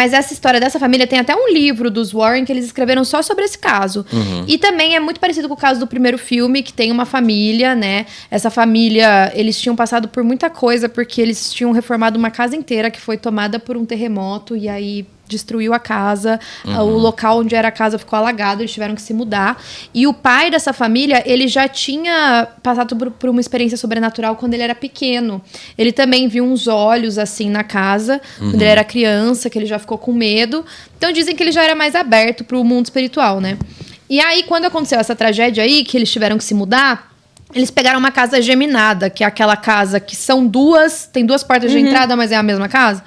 mas essa história dessa família tem até um livro dos Warren que eles escreveram só sobre esse caso. E também é muito parecido com o caso do primeiro filme, que tem uma família, né? Essa família, eles tinham passado por muita coisa, porque eles tinham reformado uma casa inteira que foi tomada por um terremoto e aí destruiu a casa, o local onde era a casa ficou alagado, eles tiveram que se mudar. E o pai dessa família, ele já tinha passado por uma experiência sobrenatural quando ele era pequeno. Ele também viu uns olhos, assim, na casa, quando ele era criança, que ele já ficou com medo. Então dizem que ele já era mais aberto pro mundo espiritual, né? E aí, quando aconteceu essa tragédia aí, que eles tiveram que se mudar, eles pegaram uma casa geminada, que é aquela casa que são tem duas portas de entrada, mas é a mesma casa.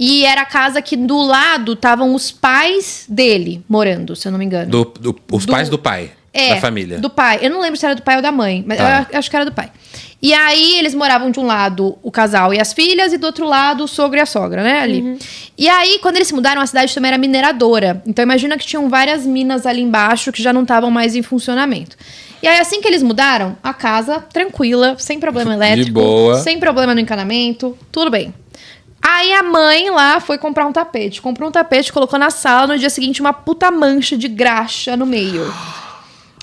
E era a casa que do lado estavam os pais dele morando, se eu não me engano. Os pais do pai, da família. Do pai. Eu não lembro se era do pai ou da mãe, mas eu acho que era do pai. E aí eles moravam de um lado o casal e as filhas, e do outro lado o sogro e a sogra, né? Ali. E aí, quando eles se mudaram, a cidade também era mineradora. Então imagina que tinham várias minas ali embaixo que já não estavam mais em funcionamento. E aí, assim que eles mudaram, a casa, tranquila, sem problema elétrico, de boa, sem problema no encanamento, tudo bem. Aí a mãe lá foi comprar um tapete. Comprou um tapete, colocou na sala. No dia seguinte, uma puta mancha de graxa no meio.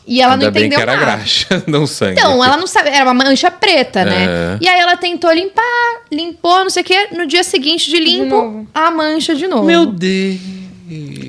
E ela não entendeu nada. Ainda bem que era graxa, não sangue. Então, ela não sabe. Era uma mancha preta, né? E aí ela tentou limpar, limpou, não sei o quê. No dia seguinte de limpo, a mancha de novo. Meu Deus.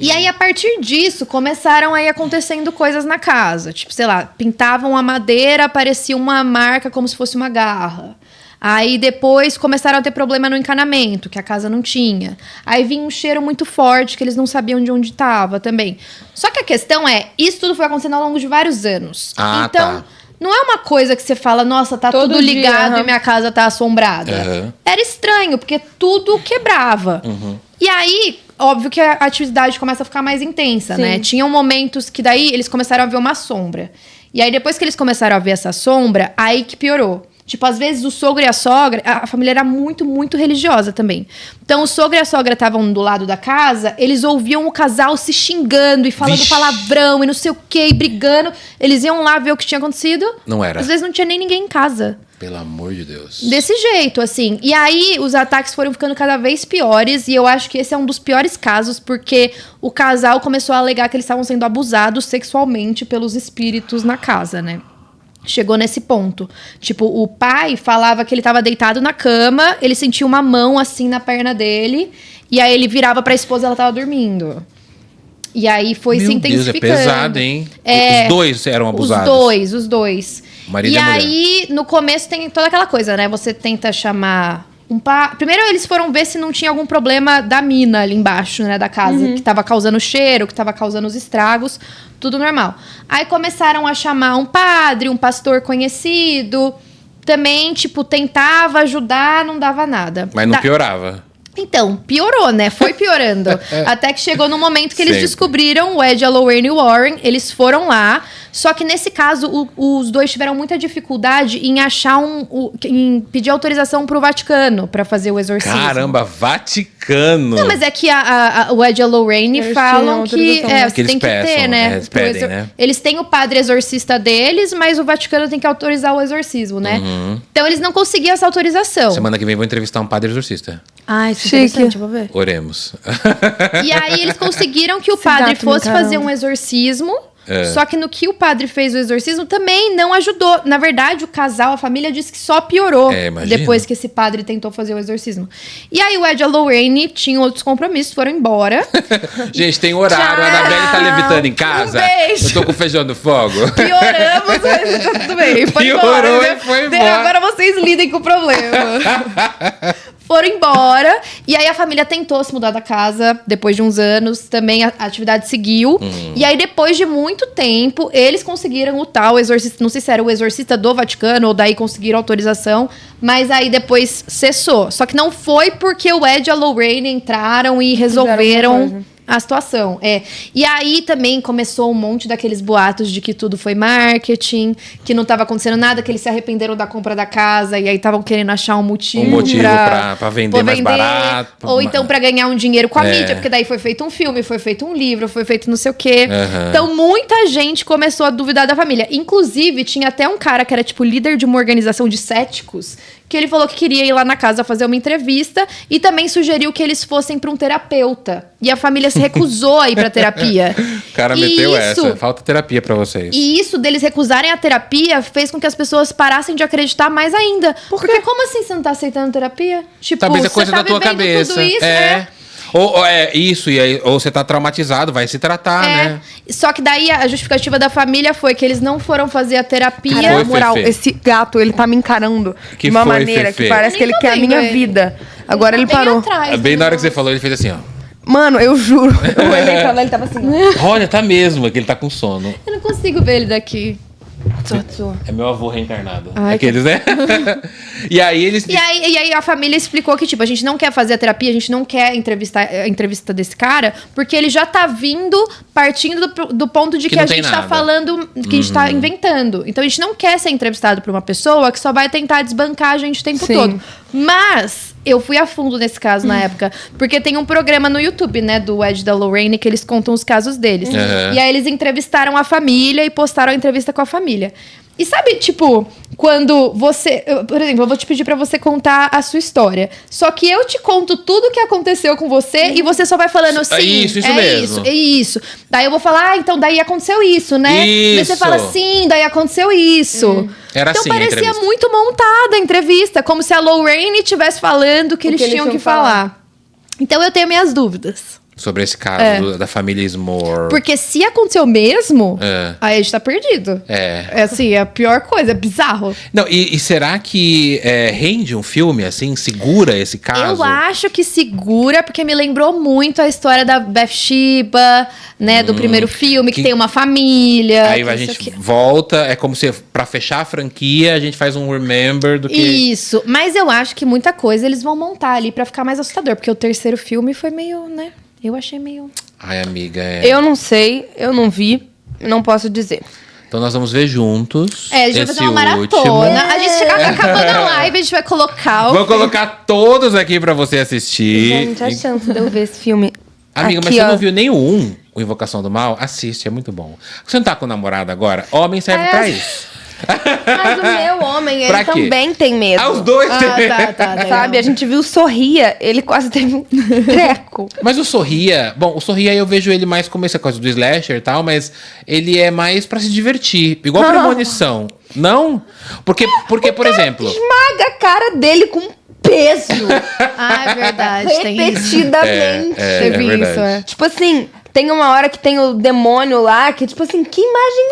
E aí, a partir disso, começaram aí acontecendo coisas na casa. Tipo, sei lá, pintavam a madeira, aparecia uma marca como se fosse uma garra. Aí depois começaram a ter problema no encanamento, que a casa não tinha. Aí vinha um cheiro muito forte, que eles não sabiam de onde estava também. Só que a questão isso tudo foi acontecendo ao longo de vários anos. Então, não é uma coisa que você fala, nossa, tá tudo ligado e minha casa tá assombrada. Era estranho, porque tudo quebrava. E aí, óbvio que a atividade começa a ficar mais intensa, né? Tinham momentos que daí eles começaram a ver uma sombra. E aí, depois que eles começaram a ver essa sombra, aí que piorou. Tipo, às vezes o sogro e a sogra... A família era muito, muito religiosa também. Então, o sogro e a sogra estavam do lado da casa, eles ouviam o casal se xingando e falando palavrão e não sei o quê, e brigando. Eles iam lá ver o que tinha acontecido. Não era. Às vezes não tinha nem ninguém em casa. Pelo amor de Deus. Desse jeito, assim. E aí, os ataques foram ficando cada vez piores. E eu acho que esse é um dos piores casos, porque o casal começou a alegar que eles estavam sendo abusados sexualmente pelos espíritos na casa, né? Chegou nesse ponto. Tipo, o pai falava que ele tava deitado na cama, ele sentia uma mão assim na perna dele, e aí ele virava pra esposa e ela tava dormindo. E aí foi se intensificando. Deus, é pesado, hein? Os dois eram abusados. Os dois. Marido e e mulher. Aí, no começo tem toda aquela coisa, né? Você tenta chamar Primeiro eles foram ver se não tinha algum problema da mina ali embaixo, né, da casa, que tava causando cheiro, que tava causando os estragos, tudo normal. Aí começaram a chamar um padre, um pastor conhecido, também, tipo, tentava ajudar, não dava nada. Mas não piorava. Então, piorou, né? Foi piorando. Até que chegou no momento que eles descobriram o Ed, a Lorraine e o Warren. Eles foram lá. Só que nesse caso, os dois tiveram muita dificuldade em achar em pedir autorização pro Vaticano pra fazer o exorcismo. Caramba, Vaticano! Não, mas é que o Ed e a Lorraine falam que você tem que ter, né? Eles pedem, né? Eles têm o padre exorcista deles, mas o Vaticano tem que autorizar o exorcismo, né? Então eles não conseguiam essa autorização. Semana que vem vou entrevistar um padre exorcista. Ah, isso é interessante, vou ver. Oremos. E aí eles conseguiram que o padre fosse fazer um exorcismo. Só que no que o padre fez o exorcismo também não ajudou. Na verdade, o casal, a família, disse que só piorou depois que esse padre tentou fazer o exorcismo. E aí o Ed e a Lorraine tinham outros compromissos, foram embora. Gente, tem horário. A Anabelle tá levitando em casa. Beijo. Eu tô com feijão no fogo. Pioramos, mas tá tudo bem. Piorou e foi embora. Agora vocês lidem com o problema. Foram embora. E aí a família tentou se mudar da casa depois de uns anos. Também a atividade seguiu. E aí, depois de muito tempo, eles conseguiram o tal exorcista. Não sei se era o exorcista do Vaticano ou daí conseguiram autorização. Mas aí depois cessou. Só que não foi porque o Ed e a Lorraine entraram e resolveram a situação. E aí também começou um monte daqueles boatos de que tudo foi marketing, que não estava acontecendo nada, que eles se arrependeram da compra da casa e aí estavam querendo achar um motivo pra vender mais barato. Ou então pra ganhar um dinheiro com a mídia, porque daí foi feito um filme, foi feito um livro, foi feito não sei o quê. Então muita gente começou a duvidar da família. Inclusive, tinha até um cara que era tipo líder de uma organização de céticos, que ele falou que queria ir lá na casa fazer uma entrevista e também sugeriu que eles fossem para um terapeuta. E a família se recusou a ir pra terapia. O cara meteu essa. Falta terapia pra vocês. E isso deles recusarem a terapia fez com que as pessoas parassem de acreditar mais ainda. Porque como assim você não tá aceitando terapia? Tipo, talvez é coisa você tá da tua vivendo cabeça. Tudo isso, Ou isso, e aí, ou você tá traumatizado, vai se tratar, né? Só que daí a justificativa da família foi que eles não foram fazer a terapia. Foi, Na moral, Fefe? esse gato, ele tá me encarando Que de uma foi, maneira Fefe? que parece que ele Nem quer tô a minha vendo ele. vida. Agora ele Bem parou. atrás, Bem na hora que né? você falou, ele fez assim, ó. Mano, eu juro. Eu olhei pra lá, ele tava assim. Olha, tá mesmo, é que ele tá com sono. Eu não consigo ver ele daqui. É meu avô reencarnado. Ai, Aqueles, né? E aí eles... E aí a família explicou que, tipo, a gente não quer fazer a terapia, a gente não quer entrevistar a entrevista desse cara, porque ele já tá vindo partindo do ponto de Que que a não tem gente tá nada. falando, que a gente tá inventando. Então a gente não quer ser entrevistado por uma pessoa que só vai tentar desbancar a gente o tempo Sim. todo. Mas eu fui a fundo nesse caso na época, porque tem um programa no YouTube, né, do Ed e da Lorraine, que eles contam os casos deles. Uhum. E aí eles entrevistaram a família e postaram a entrevista com a família. E sabe, tipo, quando você... Por exemplo, eu vou te pedir pra você contar a sua história. Só que eu te conto tudo o que aconteceu com você e você só vai falando sim, Isso mesmo. isso. Daí eu vou falar, então daí aconteceu isso, né? Daí você Isso. fala, sim, daí aconteceu isso. Era Então assim a parecia entrevista. muito montada a entrevista, como se a Lorraine estivesse falando o que eles tinham que falar. Então eu tenho minhas dúvidas. Sobre esse caso da família Smore. Porque se aconteceu mesmo, É. aí a gente tá perdido. É. É assim, é a pior coisa, é bizarro. Não, e será que rende um filme, assim? Segura esse caso? Eu acho que segura, porque me lembrou muito a história da Bathsheba, né? Do primeiro filme, que tem uma família. Aí que a não sei gente o quê. volta, é como se pra fechar a franquia, a gente faz um remember do que... Isso, mas eu acho que muita coisa eles vão montar ali pra ficar mais assustador, porque o terceiro filme foi meio, né? Eu achei meio... Ai, amiga, Eu não sei, eu não vi, não posso dizer. Então nós vamos ver juntos É, a gente vai esse fazer uma maratona. último. A gente acabando a live, a gente vai colocar o Vou colocar todos aqui pra você assistir. Gente, a chance de eu ver esse filme. Amiga, mas aqui, você ó. não viu nenhum, o Invocação do Mal? Assiste, é muito bom. Você não tá com namorado agora? Homem serve pra isso. Mas o meu homem, Pra ele quê? também tem medo. Ah, os dois têm. tá, legal. Sabe? A gente viu o Sorria, ele quase teve um treco. Mas o Sorria... Bom, o Sorria eu vejo ele mais como essa coisa do slasher e tal, mas ele é mais pra se divertir. Igual Premonição. Não? Porque por exemplo... Esmaga a cara dele com peso. Ah, é verdade, tem isso. Repetidamente. Teve verdade. isso, é. Tipo assim, tem uma hora que tem o demônio lá, que tipo assim, que imagem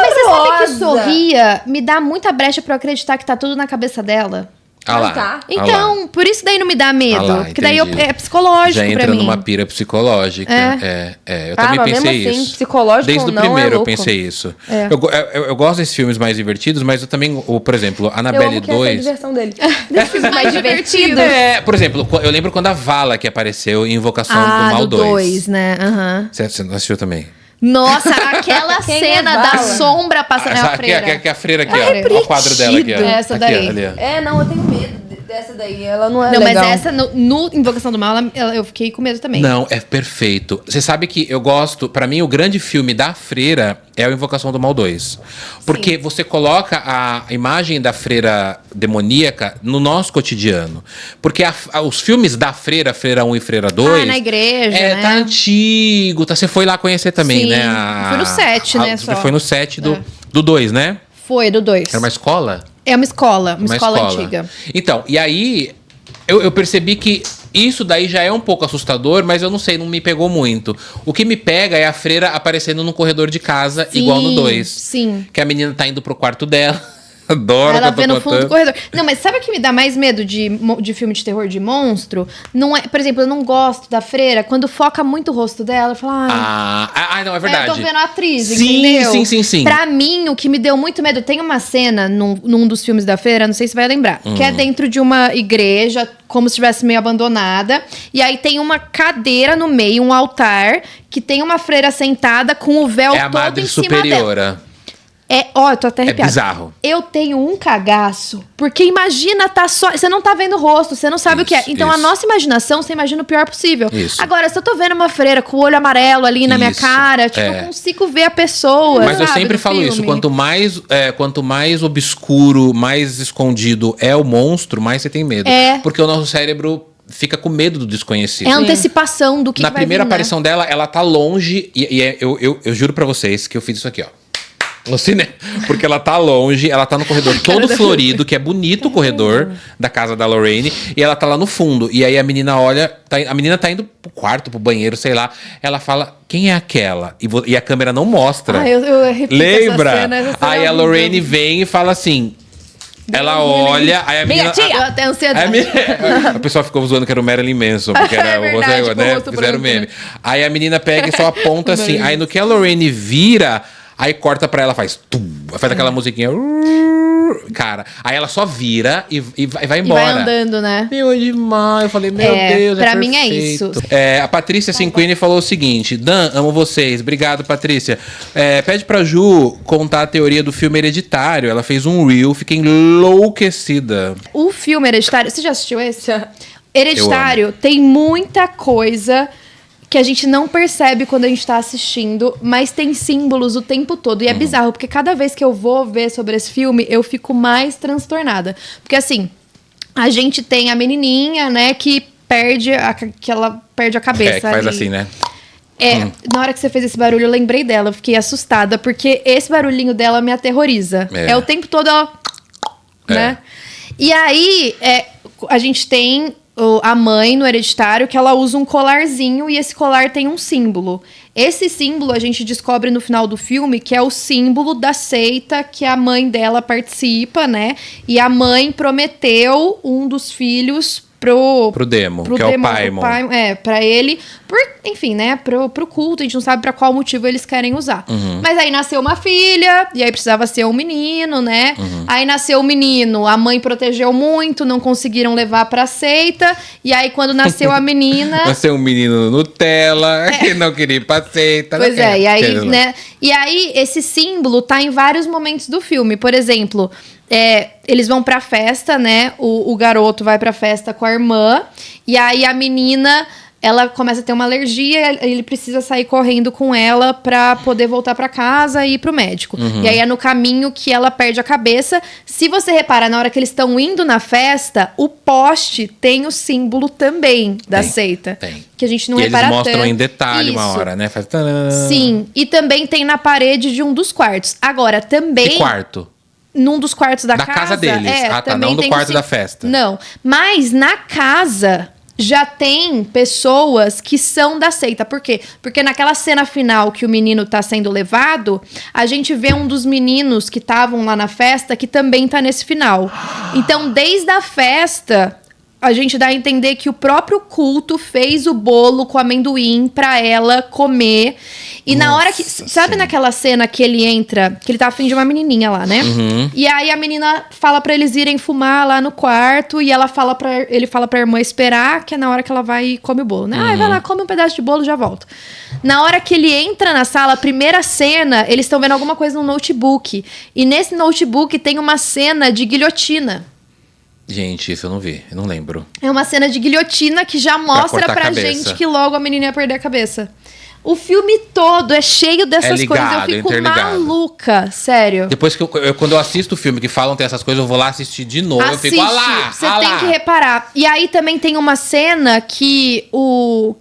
Mas você sabe que horrorosa. Sorria me dá muita brecha pra eu acreditar que tá tudo na cabeça dela. Ah lá. tá. ah lá. Então, por isso daí não me dá medo. Ah lá, porque daí entendi. é psicológico Já pra entra mim. numa pira psicológica. Eu também mas pensei mesmo assim, isso. psicológico Desde ou o não, primeiro é eu louco. pensei isso. Eu gosto desses filmes mais divertidos, mas eu também, por exemplo, Eu Annabelle amo que essa é a 2. diversão dele. Desses mais divertidos. Por exemplo, eu lembro quando a Vala que apareceu em Invocação do Ah, Mal do 2. 2, né? Aham. Você não assistiu também? Nossa, aquela Quem cena é da Vala? sombra passando na Aqui, freira. aqui, a freira aqui, É ó. Olha o quadro dela aqui, ó. Essa Aqui, daí. ó, ali, ó. É, não, eu tenho medo dessa daí. Ela não é Não, legal. mas essa, no Invocação do Mal, eu fiquei com medo também. Não, é perfeito. Você sabe que eu gosto... Pra mim, o grande filme da freira é o Invocação do Mal 2. Porque você coloca a imagem da freira demoníaca no nosso cotidiano. Porque os filmes da freira, Freira 1 e Freira 2... Ah, na igreja, né? Tá antigo. Tá, você foi lá conhecer também, Sim, né? fui no set, né, Você só. foi no set do 2, né? Foi, do 2. Era uma escola? É uma escola antiga. Então, e aí eu percebi que isso daí já é um pouco assustador, mas eu não sei, não me pegou muito. O que me pega é a freira aparecendo num corredor de casa, Sim, igual no 2. sim. Que a menina tá indo pro quarto dela. Adoro Ela que eu vê tô no fundo do contando. corredor. Não, mas sabe o que me dá mais medo de filme de terror de monstro? Não é, por exemplo, eu não gosto da freira quando foca muito o rosto dela. Eu falo, Não, é verdade. eu tô vendo a atriz, Sim, entendeu? sim. Pra mim, o que me deu muito medo... Tem uma cena num dos filmes da freira, não sei se vai lembrar. Que é dentro de uma igreja, como se estivesse meio abandonada. E aí tem uma cadeira no meio, um altar, que tem uma freira sentada com o véu É a todo Madre em cima dela. Superiora. Eu tô até É arrepiada. bizarro. Eu tenho um cagaço, porque imagina, tá só. Você não tá vendo o rosto, você não sabe o que é. Então a isso. nossa imaginação, você imagina o pior possível. Isso. Agora, se eu tô vendo uma freira com o olho amarelo ali na minha Isso, cara, tipo, eu consigo ver a pessoa. Mas eu sabe, sempre no falo isso, filme. quanto mais obscuro, mais escondido é o monstro, mais você tem medo. Porque o nosso cérebro fica com medo do desconhecido. É a antecipação do que Na vai primeira vir, né? aparição dela, ela tá longe, eu juro pra vocês que eu fiz isso aqui, ó. No cinema. Porque ela tá longe, ela tá no corredor todo florido, que é bonito o corredor da casa da Lorraine, e ela tá lá no fundo. E aí a menina olha, a menina tá indo pro quarto, pro banheiro, sei lá. Ela fala, quem é aquela? E a câmera não mostra. Eu repito Lembra? essa cena Aí é a horrível. Lorraine vem e fala assim. Ela olha, aí a menina. Eu até ansiedade. A pessoa ficou zoando que era o Marilyn Manson, porque era É verdade, o com o né? rosto Fizeram branco, meme. né? Aí a menina pega e só aponta assim. Aí no que a Lorraine vira, aí corta pra ela, faz. Faz aquela musiquinha. Cara, aí ela só vira e vai E embora. vai andando, né? Meu, é demais. Eu falei, meu Deus, pra é mim é perfeito. isso. A Patrícia Cinquini falou o seguinte: Dan, amo vocês. Obrigado, Patrícia. Pede pra Ju contar a teoria do filme Hereditário. Ela fez um reel, fiquei enlouquecida. O filme Hereditário, você já assistiu esse? Hereditário tem muita coisa que a gente não percebe quando a gente tá assistindo, mas tem símbolos o tempo todo. E é bizarro, porque cada vez que eu vou ver sobre esse filme, eu fico mais transtornada. Porque assim, a gente tem a menininha, né, que ela perde a cabeça. Que faz ali. assim, né? Na hora que você fez esse barulho, eu lembrei dela. Eu fiquei assustada, porque esse barulhinho dela me aterroriza. É o tempo todo ela... Né? E aí, a gente tem a mãe no Hereditário, que ela usa um colarzinho e esse colar tem um símbolo. Esse símbolo a gente descobre no final do filme que é o símbolo da seita que a mãe dela participa, né? E a mãe prometeu um dos filhos pro Demo, que é o Paimon. Pra ele, enfim, né, pro culto, a gente não sabe pra qual motivo eles querem usar. Mas aí nasceu uma filha, e aí precisava ser um menino, né? Aí nasceu o menino, a mãe protegeu muito, não conseguiram levar pra seita, e aí quando nasceu a menina... Nasceu um menino Nutella, que não queria ir pra seita. Pois e aí, né? E aí, esse símbolo tá em vários momentos do filme. Por exemplo... eles vão pra festa, né? O garoto vai pra festa com a irmã. E aí a menina, ela começa a ter uma alergia. Ele precisa sair correndo com ela pra poder voltar pra casa e ir pro médico. E aí é no caminho que ela perde a cabeça. Se você reparar, na hora que eles estão indo na festa, o poste tem o símbolo também da seita. Tem. Que a gente não e repara eles mostram tanto. em detalhe uma Isso. hora, né? Faz... Sim. E também tem na parede de um dos quartos. Agora, também... Que quarto? Num dos quartos da casa deles. também não do tem quarto da festa. Não, mas na casa já tem pessoas que são da seita. Por quê? Porque naquela cena final que o menino tá sendo levado, a gente vê um dos meninos que estavam lá na festa que também tá nesse final. Então, desde a festa... A gente dá a entender que o próprio culto fez o bolo com amendoim pra ela comer. E na hora que... Sabe naquela cena que ele entra... Que ele tá afim de uma menininha lá, né? E aí a menina fala pra eles irem fumar lá no quarto. E ele fala pra irmã esperar, que é na hora que ela vai e come o bolo, né? Vai lá, come um pedaço de bolo e já volta. Na hora que ele entra na sala, a primeira cena... Eles estão vendo alguma coisa no notebook. E nesse notebook tem uma cena de guilhotina. Gente, isso eu não vi, eu não lembro. É uma cena de guilhotina que já mostra pra cabeça. gente que logo a menina ia perder a cabeça. O filme todo é cheio dessas coisas. Eu fico maluca, sério. Depois que quando eu assisto o filme que falam tem essas coisas, eu vou lá assistir de novo. Assiste, eu fico, lá, você tem que reparar. E aí também tem uma cena que o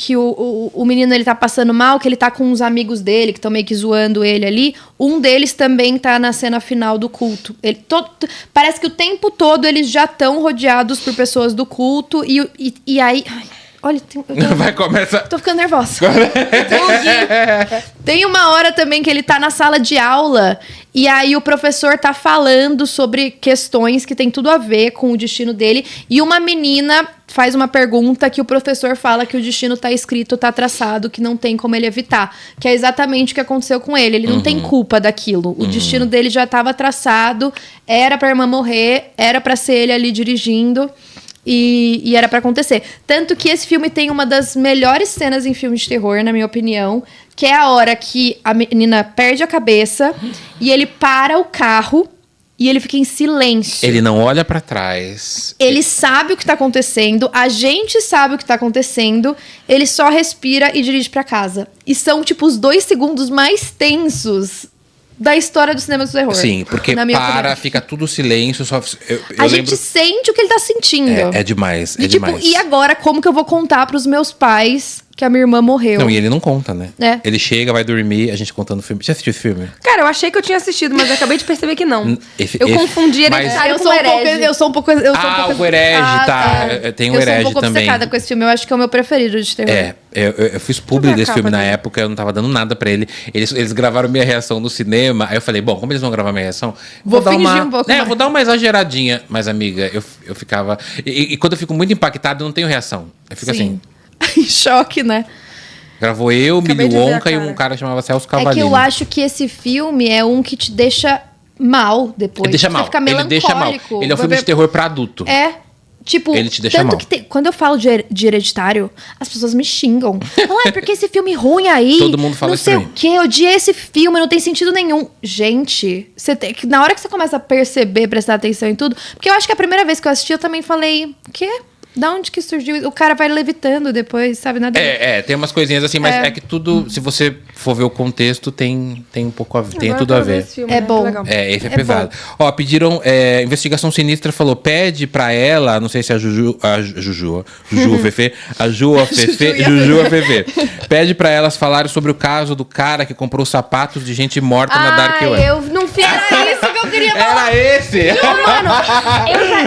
menino ele tá passando mal, que ele tá com uns amigos dele que estão meio que zoando ele ali. Um deles também tá na cena final do culto. Parece que o tempo todo eles já estão rodeados por pessoas do culto. E aí... Ai, olha, vai começar. Tô ficando nervosa. Tem uma hora também que ele tá na sala de aula e aí o professor tá falando sobre questões que tem tudo a ver com o destino dele e uma menina faz uma pergunta que o professor fala que o destino tá escrito, tá traçado, que não tem como ele evitar. Que é exatamente o que aconteceu com ele. Ele não tem culpa daquilo. O destino dele já tava traçado, era pra irmã morrer, era pra ser ele ali dirigindo. e era pra acontecer. Tanto que esse filme tem uma das melhores cenas em filme de terror, na minha opinião, que é a hora que a menina perde a cabeça e ele para o carro e ele fica em silêncio. Ele não olha pra trás. Ele sabe o que tá acontecendo, a gente sabe o que tá acontecendo, ele só respira e dirige pra casa. E são, tipo, os 2 segundos mais tensos da história do cinema do terror. Sim, porque na minha para, opinião. fica tudo silêncio. Só, eu A lembro... gente sente o que ele tá sentindo. É demais, E, é tipo, demais. e agora, como que eu vou contar pros meus pais que a minha irmã morreu? Não, e ele não conta, né? É. Ele chega, vai dormir, a gente contando o filme. Já assistiu esse filme? Cara, eu achei que eu tinha assistido, mas eu acabei de perceber que não. Eu Esse- confundi mas- Hereditário Eu com sou um pouco, Herege. eu sou um pouco, o Herege, tá. Tem o eu Herege sou um pouco também. obcecada com esse filme. Eu acho que é o meu preferido de terror. Eu fiz publi Deixa eu ver a desse filme capa na dele. época, eu não tava dando nada pra ele. Eles gravaram minha reação no cinema, aí eu falei, bom, como eles vão gravar minha reação? Vou dar fingir uma... um pouco Eu mais. vou dar uma exageradinha. Mas, amiga, eu ficava... E quando eu fico muito impactado, eu não tenho reação. Eu fico assim... Em choque, né? Gravou eu, Acabei Milly de ver a Wonka e cara. um cara que chamava Celso É Cavalini. que eu acho que esse filme é um que te deixa mal depois. Ele deixa Você mal. fica Ele melancólico. deixa mal. Ele é um filme de terror pra adulto. É. Tipo, Ele te deixa tanto mal. que quando eu falo de Hereditário, as pessoas me xingam. Falam, porque esse filme ruim aí. Todo mundo fala não isso sei pra mim. o quê, eu odiei esse filme, não tem sentido nenhum. Gente, na hora que você começa a perceber, prestar atenção em tudo. Porque eu acho que a primeira vez que eu assisti, eu também falei, o quê? Da onde que surgiu isso? O cara vai levitando depois, sabe? Nada a ver. Tem umas coisinhas assim, mas é que tudo, se você for ver o contexto, tem um pouco a ver, tem Agora tudo eu a quero ver. esse filme, É né? bom. Que legal. Esse é É pesado. Ó, pediram. Investigação Sinistra falou: pede pra ela, não sei se é a Juju ou Fefe, a Ju ou a Fefe, Juju ou a Fefe. Pede pra elas falarem sobre o caso do cara que comprou sapatos de gente morta na Dark Web. eu não fiz. Era isso que eu queria falar. Era esse! Mano,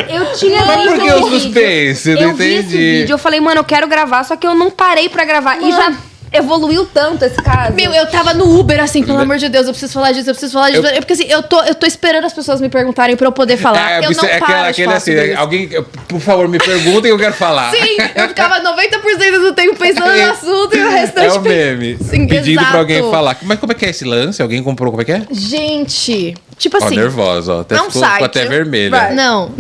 eu tinha Mas visto por que esse o vídeo. suspense? Não Eu vi esse entendi. vídeo, eu falei, mano, eu quero gravar, só que eu não parei pra gravar. E já evoluiu tanto esse caso. Meu, eu tava no Uber, assim, pelo amor de Deus, eu preciso falar disso, eu preciso falar disso. Porque assim, eu tô esperando as pessoas me perguntarem pra eu poder falar. Eu não paro de aquele falar assim, sobre isso. alguém, por favor, me perguntem que eu quero falar. Sim, eu ficava 90% do tempo pensando no assunto e o restante... É o meme. Sim, pedindo exato. pra alguém falar. Mas como é que é esse lance? Alguém comprou, como é que é? Gente, tipo Ó, assim... nervosa, ó. Até é um ficou site. até vermelha. Vai. Não.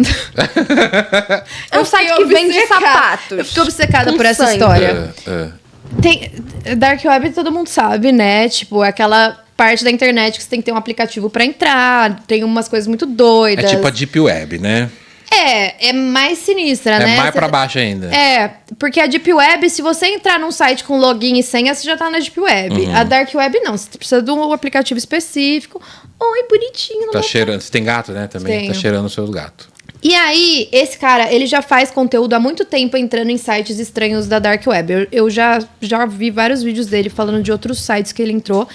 É um site que vende sapatos. Eu fiquei obcecada Com por essa sangue. história. É. Tem, Dark Web todo mundo sabe, né? Tipo, é aquela parte da internet que você tem que ter um aplicativo pra entrar, tem umas coisas muito É doidas. tipo a Deep Web, né? É mais sinistra, É né? mais Você- pra baixo ainda. Porque a Deep Web, se você entrar num site com login e senha, você já tá na Deep Web. Uhum. A Dark Web não, você precisa de um aplicativo específico. Oi, bonitinho. não Tá vou- cheirando. Você tem gato, né? Também. Tenho. Tá cheirando os seus gatos. E aí, esse cara, ele já faz conteúdo há muito tempo entrando em sites estranhos da Dark Web. Eu já vi vários vídeos dele falando de outros sites que ele entrou.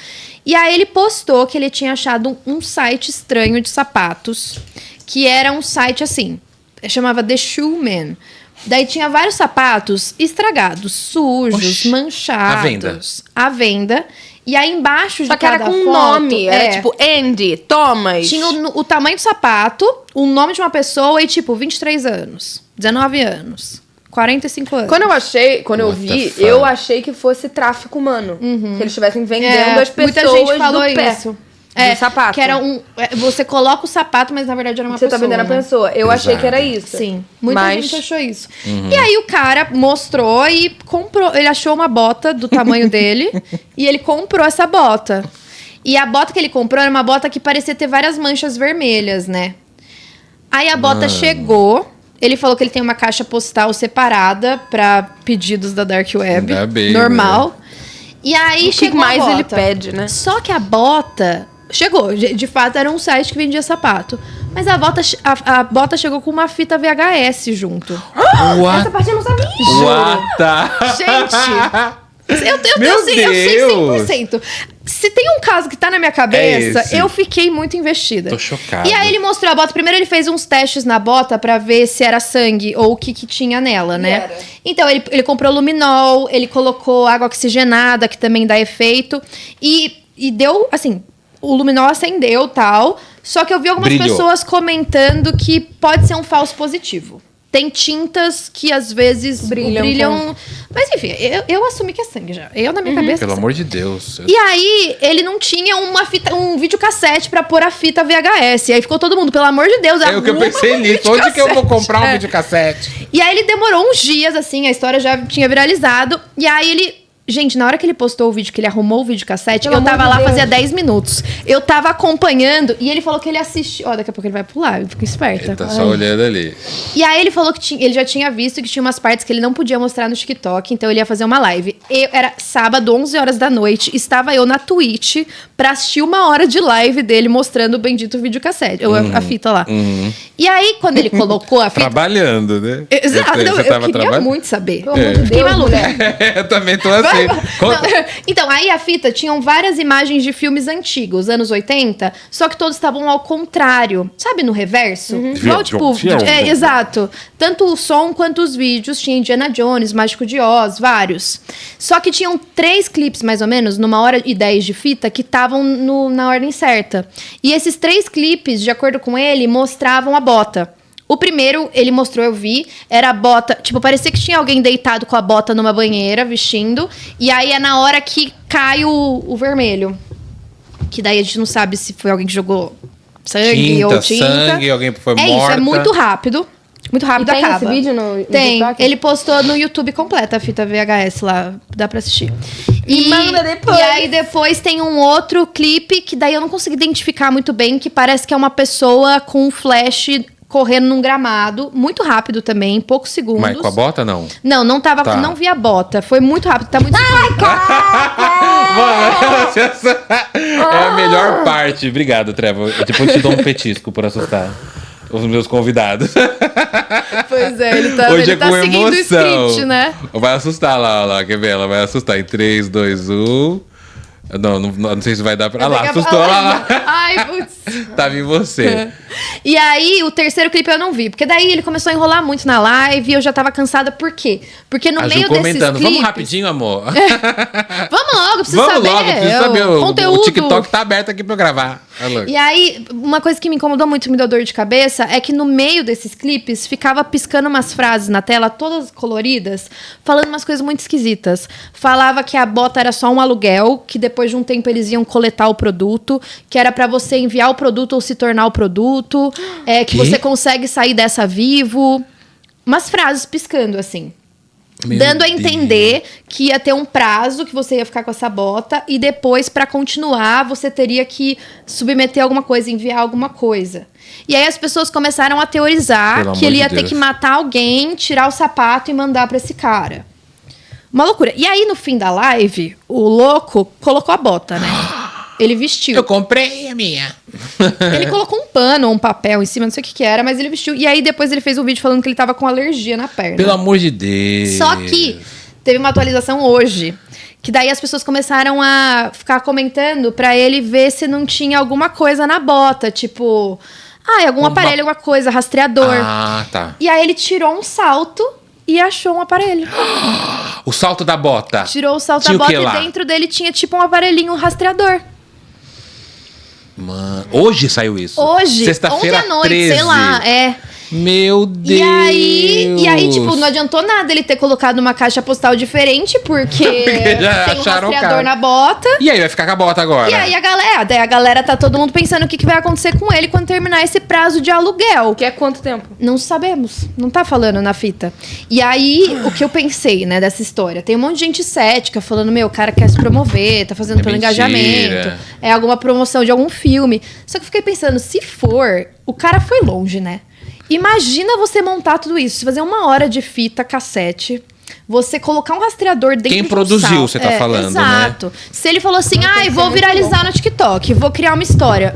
E aí ele postou que ele tinha achado um site estranho de sapatos, que era um site assim, chamava The Shoe Man. Daí tinha vários sapatos estragados, sujos, Oxi. manchados. À venda. E aí embaixo Só de que era cada com foto, nome. Era tipo Andy, Thomas. tinha o tamanho do sapato, o nome de uma pessoa e, tipo, 23 anos, 19 anos, 45 anos. Quando eu What the vi, fuck? eu achei que fosse tráfico humano. Que eles estivessem vendendo as pessoas muita gente falou do pé. isso. Do sapato. Que era você coloca o sapato, mas na verdade era uma Você pessoa. tá vendendo a né? pessoa. Eu achei que era isso. Sim, muita Mas gente achou isso. E aí o cara mostrou e comprou. Ele achou uma bota do tamanho dele e ele comprou essa bota. E a bota que ele comprou era uma bota que parecia ter várias manchas vermelhas, né? Aí a bota chegou. Ele falou que ele tem uma caixa postal separada pra pedidos da Dark Web. Ainda bem, normal. E aí o que chegou mais a bota. ele pede, né? Só que a bota chegou. De fato, era um site que vendia sapato. Mas a bota chegou com uma fita VHS junto. What? Essa parte eu não sabia. What the... Gente, eu Meu sei Deus! 100%. Se tem um caso que tá na minha cabeça, esse. eu fiquei muito investida. Tô chocado. E aí ele mostrou a bota. Primeiro ele fez uns testes na bota pra ver se era sangue ou o que tinha nela, né? era. Então ele comprou luminol, ele colocou água oxigenada, que também dá efeito. E deu, assim, o luminol acendeu tal. Só que eu vi algumas Brilhou. pessoas comentando que pode ser um falso positivo. Tem tintas que às vezes Brilham brilham Mas enfim, eu assumi que é sangue já. Eu, na minha cabeça. Pelo amor de Deus. E aí, ele não tinha um videocassete pra pôr a fita VHS. E aí ficou todo mundo, pelo amor de Deus, É o que eu pensei nisso. Onde que eu vou comprar um videocassete? E aí ele demorou uns dias, assim, a história já tinha viralizado. E aí ele... Gente, na hora que ele postou o vídeo, que ele arrumou o videocassete, eu tava lá fazia 10 minutos. Eu tava acompanhando e ele falou que ele assistiu. Ó, daqui a pouco ele vai pular, eu fico esperta. Ele tá só olhando ali. E aí ele falou que ele já tinha visto que tinha umas partes que ele não podia mostrar no TikTok, então ele ia fazer uma live. Era sábado, 11 horas da noite, estava eu na Twitch pra assistir 1 hora de live dele mostrando o bendito videocassete, a fita lá. E aí, quando ele colocou a fita... Trabalhando, né? Exato, eu queria muito saber. Fiquei maluca. Eu também tô assim. Então, aí a fita tinham várias imagens de filmes antigos, anos 80, só que todos estavam ao contrário. Sabe, no reverso? Igual, tipo... exato. Tanto o som quanto os vídeos. Tinha Indiana Jones, Mágico de Oz, vários. Só que tinham 3 clipes, mais ou menos, numa hora e 10 de fita, que estavam na ordem certa. E esses 3 clipes, de acordo com ele, mostravam a bota. O primeiro, ele mostrou, eu vi, era a bota... Tipo, parecia que tinha alguém deitado com a bota numa banheira, vestindo. E aí é na hora que cai o vermelho. Que daí a gente não sabe se foi alguém que jogou sangue ou tinta. Sangue, alguém foi morta. Isso, é muito rápido. Muito rápido, e tem acaba. esse vídeo no Tem. TikTok? Ele postou no YouTube completa a fita VHS lá. Dá pra assistir. E manda depois. E aí depois tem um outro clipe que daí eu não consegui identificar muito bem, que parece que é uma pessoa com um flash... correndo num gramado, muito rápido também, em poucos segundos. Mas com a bota, não? Não, não tava, Tá. não vi a bota. Foi muito rápido, tá muito... Mano, é a melhor parte. Obrigado, Trevor. Depois eu te dou um petisco por assustar os meus convidados. Pois é, ele tá, Hoje ele é tá com seguindo emoção. o script, né? Vai assustar lá, quer ver? Ela vai assustar em 3, 2, 1... Não sei se vai dar pra... Ah lá, assustou. Lá. Ai, putz. Tava em você. E aí, o terceiro clipe eu não vi. Porque daí ele começou a enrolar muito na live e eu já tava cansada. Por quê? Porque no A Ju meio desses comentando. clipes... Vamos rapidinho, amor. Vamos logo, preciso Vamos saber. logo, preciso saber. Conteúdo. O TikTok tá aberto aqui pra eu gravar. E aí, uma coisa que me incomodou muito, me deu dor de cabeça, é que no meio desses clipes ficava piscando umas frases na tela, todas coloridas, falando umas coisas muito esquisitas. Falava que a bota era só um aluguel, que depois de um tempo eles iam coletar o produto, que era pra você enviar o produto ou se tornar o produto, que você consegue sair dessa vivo. Umas frases piscando, assim. Dando a entender que ia ter um prazo que você ia ficar com essa bota e depois, pra continuar, você teria que submeter alguma coisa, enviar alguma coisa. E aí as pessoas começaram a teorizar que ele ia ter que matar alguém, tirar o sapato e mandar pra esse cara. Uma loucura. E aí, no fim da live, o louco colocou a bota, né? Ele vestiu. Eu comprei a minha. Ele colocou um pano ou um papel em cima, não sei o que era, mas ele vestiu. E aí depois ele fez um vídeo falando que ele tava com alergia na perna. Pelo amor de Deus. Só que teve uma atualização hoje, que daí as pessoas começaram a ficar comentando pra ele ver se não tinha alguma coisa na bota, tipo... algum aparelho, alguma coisa, rastreador. Ah, tá. E aí ele tirou um salto e achou um aparelho. O salto da bota. Tirou o salto Tinha da o que bota lá? e dentro dele tinha tipo um aparelhinho rastreador. Mano, hoje saiu isso. Hoje, Sexta-feira, ontem à noite, 13. sei lá, Meu Deus. E aí, tipo, não adiantou nada ele ter colocado uma caixa postal diferente, porque já tem um acharam o rastreador cara. na bota. E aí, vai ficar com a bota agora? E aí a galera tá todo mundo pensando o que vai acontecer com ele quando terminar esse prazo de aluguel. Que é quanto tempo? Não sabemos. Não tá falando na fita. E aí, o que eu pensei, né, dessa história? Tem um monte de gente cética falando, meu, o cara quer se promover, tá fazendo pelo mentira. engajamento. É alguma promoção de algum filme. Só que eu fiquei pensando, se for, o cara foi longe, né? Imagina você montar tudo isso, você fazer 1 hora de fita cassete, você colocar um rastreador dentro Quem de um produziu, sal. você tá falando, exato. né? Se ele falou assim, vou viralizar no TikTok, vou criar uma história.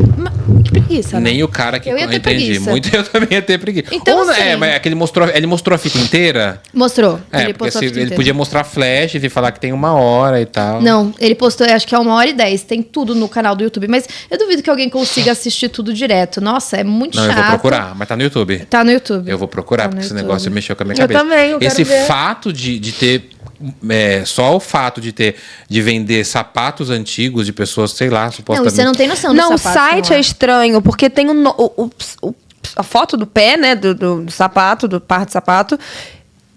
Que preguiça, né? Nem o cara que... Eu ia ter entendi. preguiça. Muito eu também ia ter preguiça. Então, assim- mas é que ele mostrou a fita inteira? Mostrou. Porque postou a fita ele inteira. podia mostrar flashes e falar que tem 1 hora e tal. Não, ele postou, acho que é 1h10. Tem tudo no canal do YouTube. Mas eu duvido que alguém consiga assistir tudo direto. Nossa, é muito chato. Eu vou procurar, mas tá no YouTube. Tá no YouTube. Eu vou procurar, Tá no porque esse YouTube. negócio mexeu com a minha Eu cabeça. também, eu quero Esse ver. fato de ter... só o fato de vender sapatos antigos de pessoas, sei lá, Não, supostamente... você não tem noção do Não, o sapato, site não é estranho, porque tem a foto do pé, né, do sapato, do par de sapato,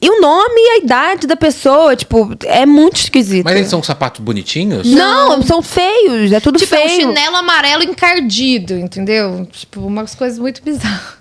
E o nome e a idade da pessoa, tipo, é muito esquisito. Mas eles são sapatos bonitinhos? Não, são feios, é tudo Tipo, é um feio. chinelo amarelo encardido, entendeu? Tipo, umas coisas muito bizarras.